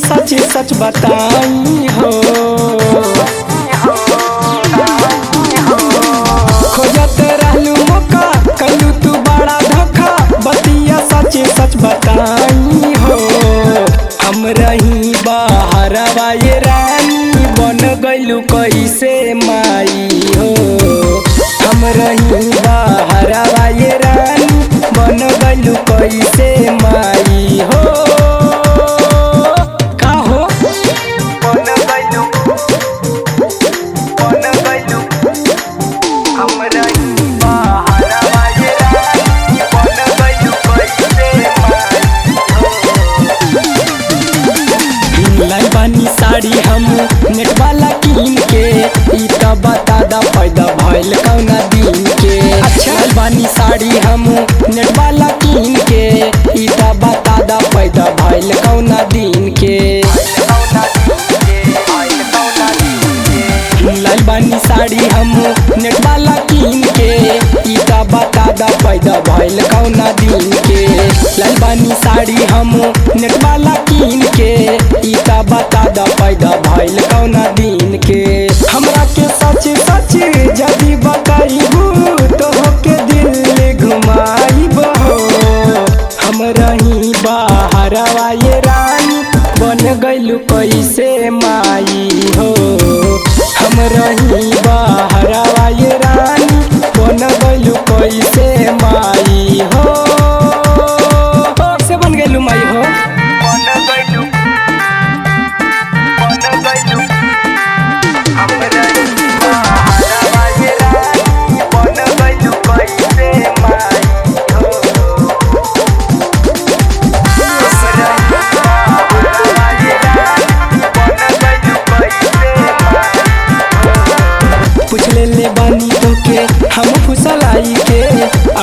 सच सच बताई हो, खोजते रहलू मौका कलू तू बड़ा धोखा, बतिया सच सच बताई हो। हम रही बाहरवा ये रानी बन गइलू कैसे माई हो। हम रही बाहरवा ये रानी बन गइलू कैसे माई हो। बानी साड़ी हम नेट वाला कीन के, ई त बता दा फायदा भइल कौना दिन के। अच्छा बानी साड़ी हम नेट वाला कीन के, ई त बता दा फायदा भइल कौना दिन के। लाल बानी साड़ी हम नेट वाला कीन के, ई त बता दा फायदा भइल कौना दिन के। लाल बानी साड़ी हम नेट वाला कीन के, ई त बता दा फायदा भइल कौना दिन के। हमरा के सच सच जदी बताइबू तो होके दिल घुमाइबो। हम रही बाहरवा ये रानी बन गइलू कैसे माई हो। हम रही बाहरवा ये रानी बन गइलू कैसे माई हो। कैसे बन गइलू माई हो। ले बानी तो के हम फुसलाई के,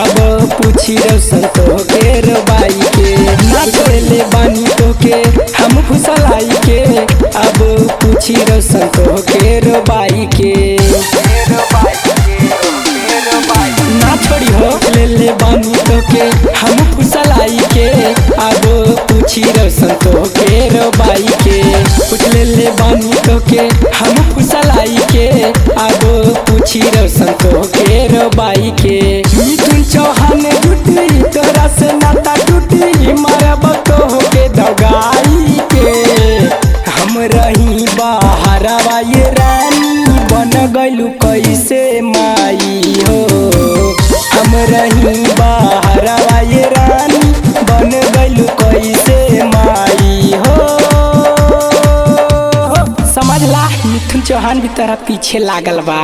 अब पूछी रोशन तो के रबाई के। नाच ले बानी तो के हम फुसलाई के, अब पूछी रोशन तो के रबाई के। ना छोड़ी हो ले बानी तो के हम फुसलाई के, अब पूछी रोशन तो के रबाई के। कुछ ले बानी तो के हम फुसलाई के, अब पूछी रोशन तो के रबाई के। मिथुन चौहान जुटी तोरा से नाता टूटी, मारब तो होके दगाई के। हम रही बाहरवा ये रानी बन गइलू कैसे माई हो। हम रही बाहरवा ये रानी बन गइलू कैसे माई हो। समझला मिथुन चौहान भी तेरा पीछे लागल बा।